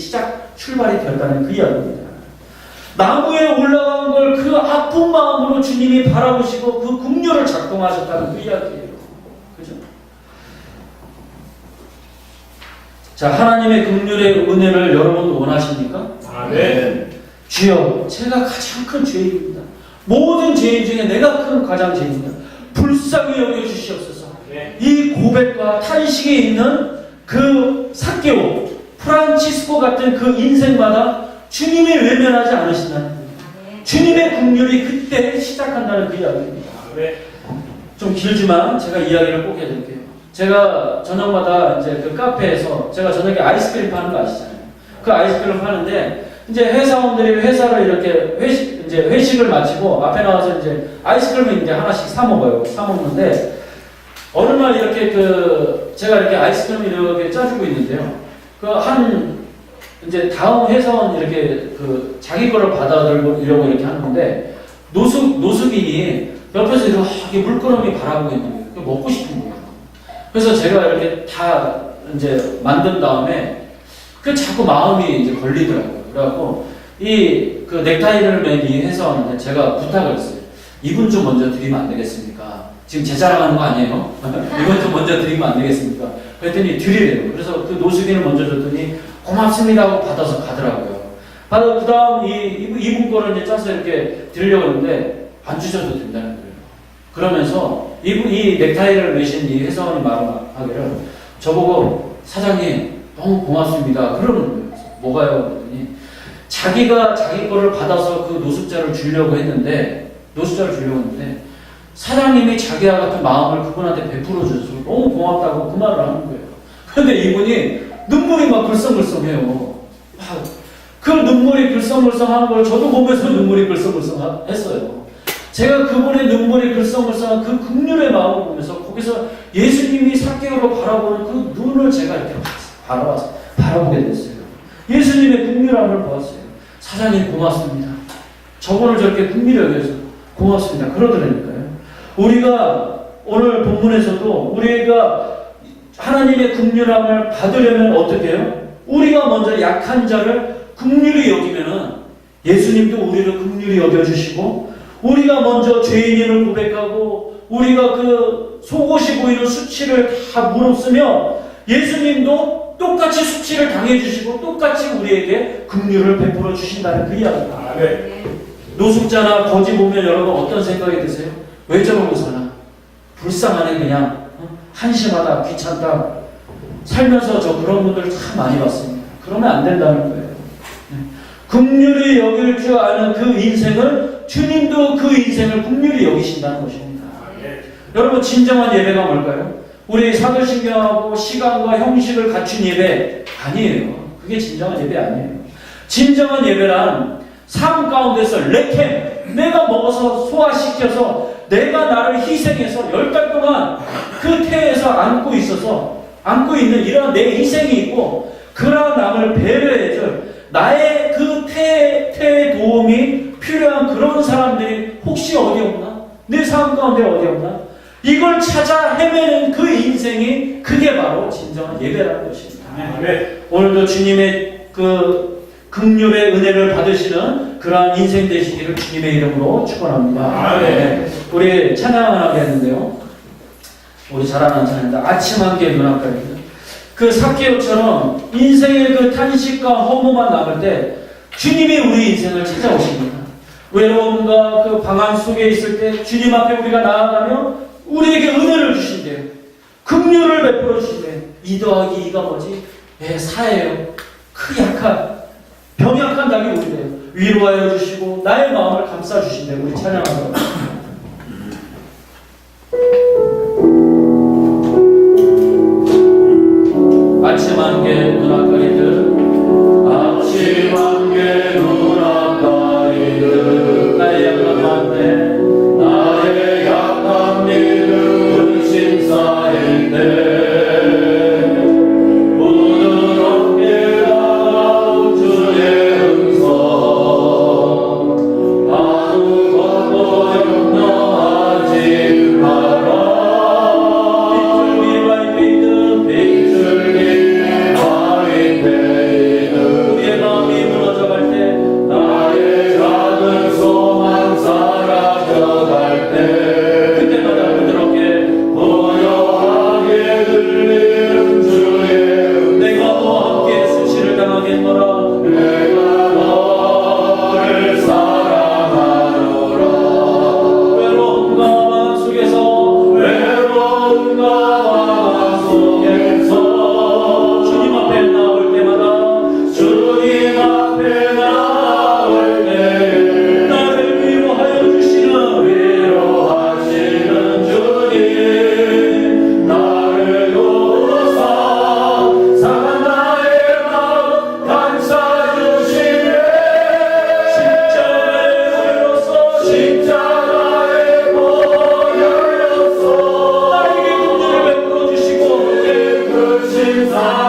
출발이 되었다는 그 이야기입니다. 나무에 올라간 필요한 걸 그 아픈 마음으로 주님이 바라보시고 그 긍휼을 작동하셨다는 그 이야기예요. 그죠? 자, 하나님의 긍휼의 은혜를 여러분도 원하십니까? 아멘. 주여, 제가 가장 큰 죄인입니다. 모든 죄인 중에 내가 큰 가장 죄인입니다. 불쌍히 여겨주시옵소서. 네. 이 고백과 탄식에 있는 그 삭개오, 프란치스코 같은 그 인생마다 주님이 외면하지 않으신다는 거예요. 주님의 긍휼이 그때 시작한다는 그 이야기입니다. 네. 좀 길지만 제가 이야기를 꼭 해드릴게요. 제가 저녁마다 이제 그 카페에서 제가 저녁에 아이스크림 파는 거 아시잖아요. 그 아이스크림 파는데 이제 회사원들이 회사를 이렇게 회식을 마치고 앞에 나와서 이제 아이스크림을 이제 하나씩 사 먹어요. 사 먹는데 어느 날 이렇게 제가 이렇게 아이스크림을 이렇게 짜주고 있는데요. 이제 다음 회사원 이렇게 자기 거를 받아들이려고 이렇게 하는데 노숙인이 옆에서 이렇게 물끄러미 바라보고 있는 거예요. 그거 먹고 싶은 거예요. 그래서 제가 이렇게 다 이제 만든 다음에 자꾸 마음이 이제 걸리더라고요. 그래갖고 그 넥타이를 맨 이 회사원한테 제가 부탁을 했어요. 이분 좀 먼저 드리면 안 되겠습니까? 지금 제 자랑하는 거 아니에요? 이분 좀 먼저 드리면 안 되겠습니까? 그랬더니 드리래요. 그래서 그 노숙인을 먼저 줬더니 고맙습니다 하고 받아서 가더라고요. 그 다음 이분 거를 이제 짜서 이렇게 드리려고 하는데 안 주셔도 된다는 거예요. 그러면서 이 넥타이를 매신 이 회사원이 말하기를 저보고 사장님 너무 고맙습니다. 그러는 거예요. 뭐가요? 그랬더니 자기가 자기 거를 받아서 그 노숙자를 주려고 했는데 사장님이 자기와 같은 마음을 그분한테 베풀어 줘서 너무 고맙다고 그 말을 하는 거예요. 그런데 이분이 눈물이 막 글썽글썽해요. 그 눈물이 글썽글썽한 걸 저도 보면서 눈물이 글썽글썽했어요. 제가 그분의 눈물이 글썽글썽한 그 긍휼의 마음을 보면서 거기서 예수님이 삭개오로 바라보는 그 눈을 제가 이렇게 바라보게 됐어요. 예수님의 긍휼함을 보았어요. 사장님 고맙습니다. 저분을 저렇게 긍휼히 여겨서 고맙습니다. 그러더라니까요. 우리가 오늘 본문에서도 우리가 하나님의 긍휼함을 받으려면 어떻게 해요? 우리가 먼저 약한 자를 긍휼히 여기면은 예수님도 우리를 긍휼히 여겨주시고 우리가 먼저 죄인임을 고백하고 우리가 그 속옷이 보이는 수치를 다 무릅쓰며 예수님도 똑같이 수치를 당해주시고 똑같이 우리에게 긍휼을 베풀어 주신다는 그 이야기입니다. 네. 노숙자나 거지 보면 여러분 어떤 생각이 드세요? 왜 저러고 사나? 불쌍하네 그냥 한심하다 귀찮다 살면서 저 그런 분들 참 많이 봤습니다. 그러면 안 된다는 거예요. 긍휼히 여길 줄 아는 그 인생을 주님도 그 인생을 긍휼히 여기신다는 것입니다. 여러분 진정한 예배가 뭘까요? 우리 사도신경하고 시간과 형식을 갖춘 예배 아니에요. 그게 진정한 예배 아니에요. 진정한 예배란 삶 가운데서 레캠 내가 먹어서 소화시켜서 내가 나를 희생해서 10달 동안 그 태에서 안고 있는 이러한 내 희생이 있고 그러한 남을 배려해줄 나의 그 태의 도움이 필요한 그런 사람들이 혹시 어디 없나? 내 삶 가운데 어디 없나? 이걸 찾아 헤매는 그 인생이 그게 바로 진정한 예배라는 것입니다. 네. 오늘도 주님의 그 긍휼의 은혜를 받으시는 그러한 인생 되시기를 주님의 이름으로 축원합니다. 네. 우리 찬양을 하겠는데요. 우리 잘 아는 찬양인데 아침 한개 눈앞까지 그 삭개오처럼 인생의 그 탄식과 허무만 남을 때 주님이 우리 인생을 찾아오십니다. 외로움과 그 방황 속에 있을 때 주님 앞에 우리가 나아가며 우리에게 은혜를 주신대요. 긍휼을 베풀어 주신대요. 2 더하기 2가 뭐지? 네, 4예요. 그 약한 병약한 자기 우리래요. 위로하여 주시고 나의 마음을 감싸 주신대요. 우리 찬양하도록. 아침 한개 눈앞가리들 아침 한개 눈앞가리들 나의 약한 마음에 나의 약한 믿음 신사인데 부드럽게 다가온 주의 음성 아무것도 염려하지 마라 빗줄기 바위 믿음 빗줄기 바위 믿음 사